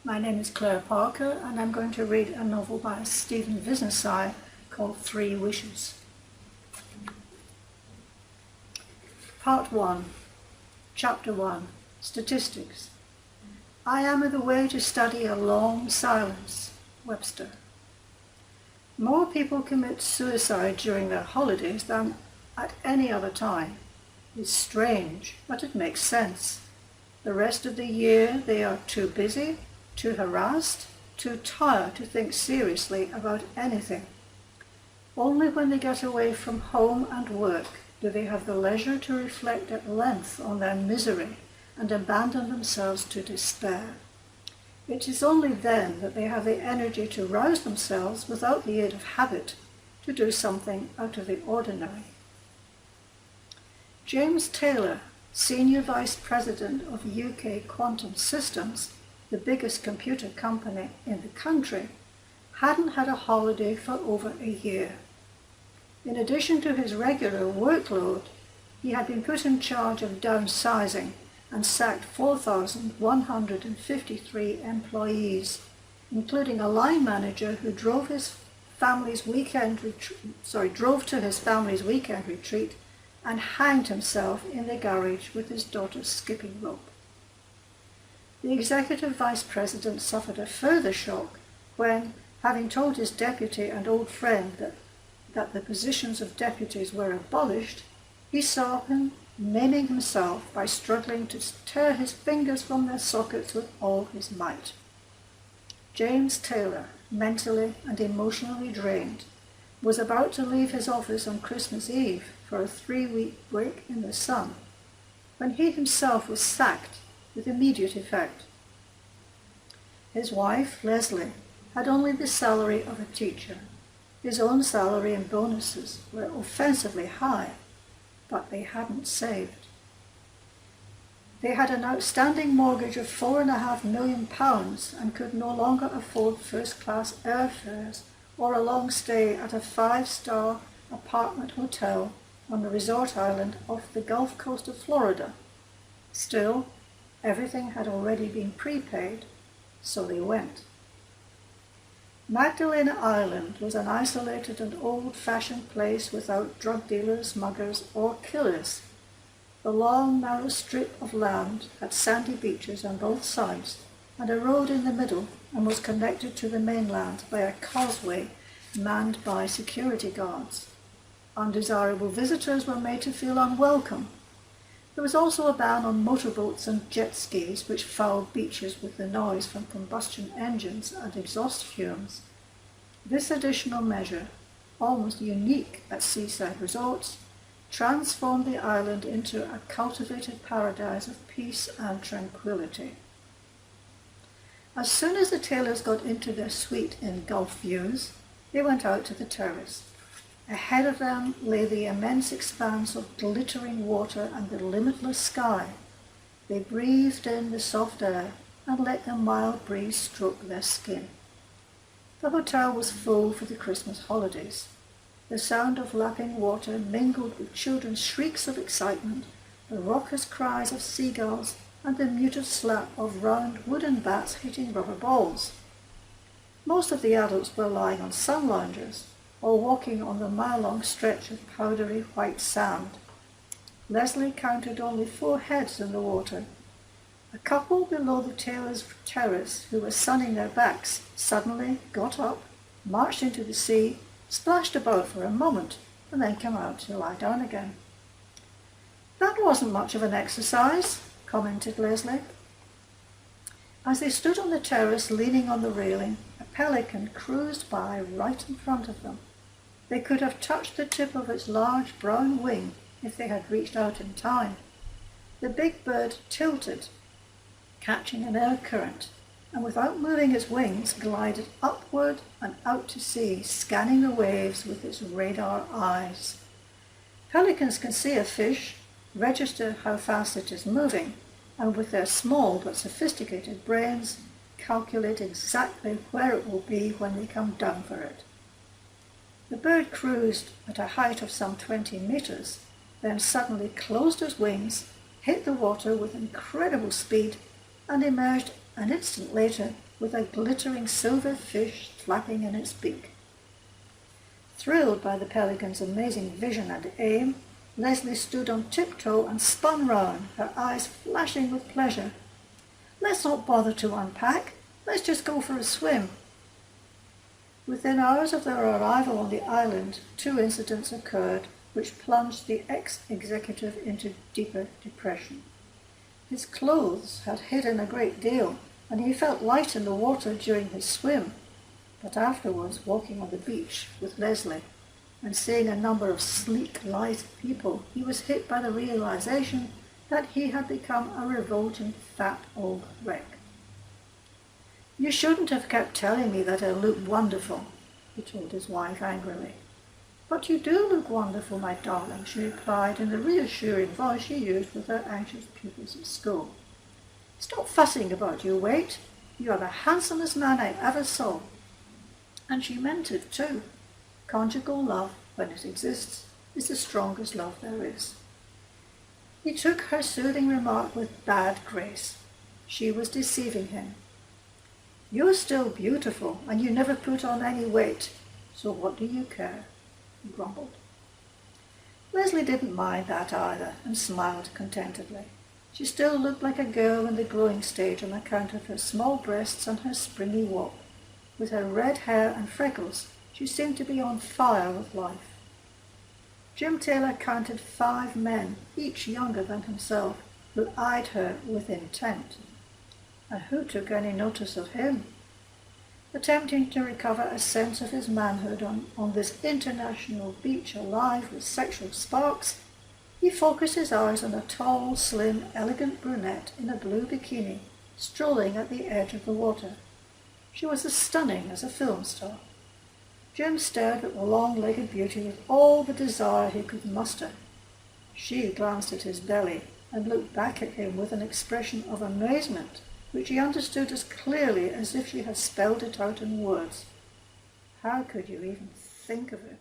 My name is Clare Parker, and I'm going to read a novel by Stephen Vizinczey called 3 Wishes. Part 1, Chapter 1, Statistics. I am on the way to study a long silence. Webster. More people commit suicide during their holidays than at any other time. It's strange, but it makes sense. The rest of the year they are too busy, too harassed, too tired to think seriously about anything. Only when they get away from home and work do they have the leisure to reflect at length on their misery and abandon themselves to despair. It is only then that they have the energy to rouse themselves without the aid of habit to do something out of the ordinary. James Taylor, Senior Vice President of UK Quantum Systems, the biggest computer company in the country, hadn't had a holiday for over a year. In addition to his regular workload, he had been put in charge of downsizing and sacked 4,153 employees, including a line manager who drove to his family's weekend retreat and hanged himself in the garage with his daughter's skipping rope. The executive vice president suffered a further shock when, having told his deputy and old friend that the positions of deputies were abolished, he saw him maiming himself by struggling to tear his fingers from their sockets with all his might. James Taylor, mentally and emotionally drained, was about to leave his office on Christmas Eve for a 3-week break in the sun, when he himself was sacked with immediate effect. His wife, Leslie, had only the salary of a teacher. His own salary and bonuses were offensively high, but they hadn't saved. They had an outstanding mortgage of £4.5 million and could no longer afford first-class airfares or a long stay at a 5-star apartment hotel on the resort island off the Gulf Coast of Florida. Still, everything had already been prepaid, so they went. Magdalena Island was an isolated and old-fashioned place without drug dealers, muggers, or killers. The long, narrow strip of land had sandy beaches on both sides and a road in the middle, and was connected to the mainland by a causeway manned by security guards. Undesirable visitors were made to feel unwelcome. There was also a ban on motorboats and jet skis, which fouled beaches with the noise from combustion engines and exhaust fumes. This additional measure, almost unique at seaside resorts, transformed the island into a cultivated paradise of peace and tranquility. As soon as the Taylors got into their suite in Gulf Views, they went out to the terrace. Ahead of them lay the immense expanse of glittering water and the limitless sky. They breathed in the soft air and let the mild breeze stroke their skin. The hotel was full for the Christmas holidays. The sound of lapping water mingled with children's shrieks of excitement, the raucous cries of seagulls, and the muted slap of round wooden bats hitting rubber balls. Most of the adults were lying on sun loungers or walking on the mile-long stretch of powdery white sand. Leslie counted only 4 heads in the water. A couple below the Taylors' terrace, who were sunning their backs, suddenly got up, marched into the sea, splashed about for a moment, and then came out to lie down again. "That wasn't much of an exercise," commented Leslie. As they stood on the terrace leaning on the railing, a pelican cruised by right in front of them. They could have touched the tip of its large brown wing if they had reached out in time. The big bird tilted, catching an air current, and without moving its wings, glided upward and out to sea, scanning the waves with its radar eyes. Pelicans can see a fish, register how fast it is moving, and with their small but sophisticated brains, calculate exactly where it will be when they come down for it. The bird cruised at a height of some 20 meters, then suddenly closed its wings, hit the water with incredible speed, and emerged an instant later with a glittering silver fish flapping in its beak. Thrilled by the pelican's amazing vision and aim, Leslie stood on tiptoe and spun round, her eyes flashing with pleasure. "Let's not bother to unpack. Let's just go for a swim." Within hours of their arrival on the island, 2 incidents occurred which plunged the ex-executive into deeper depression. His clothes had hidden a great deal, and he felt light in the water during his swim. But afterwards, walking on the beach with Leslie and seeing a number of sleek, lithe people, he was hit by the realization that he had become a revolting, fat old wreck. "You shouldn't have kept telling me that I looked wonderful," he told his wife angrily. "But you do look wonderful, my darling," she replied in the reassuring voice she used with her anxious pupils at school. "Stop fussing about your weight. You are the handsomest man I ever saw." And she meant it too. Conjugal love, when it exists, is the strongest love there is. He took her soothing remark with bad grace. She was deceiving him. "You're still beautiful, and you never put on any weight, so what do you care?" he grumbled. Leslie didn't mind that either, and smiled contentedly. She still looked like a girl in the growing stage on account of her small breasts and her springy walk. With her red hair and freckles, she seemed to be on fire with life. Jim Taylor counted 5 men, each younger than himself, who eyed her with intent. And who took any notice of him? Attempting to recover a sense of his manhood on this international beach alive with sexual sparks, he focused his eyes on a tall, slim, elegant brunette in a blue bikini, strolling at the edge of the water. She was as stunning as a film star. Jim stared at the long-legged beauty with all the desire he could muster. She glanced at his belly and looked back at him with an expression of amazement, which he understood as clearly as if she had spelled it out in words. How could you even think of it?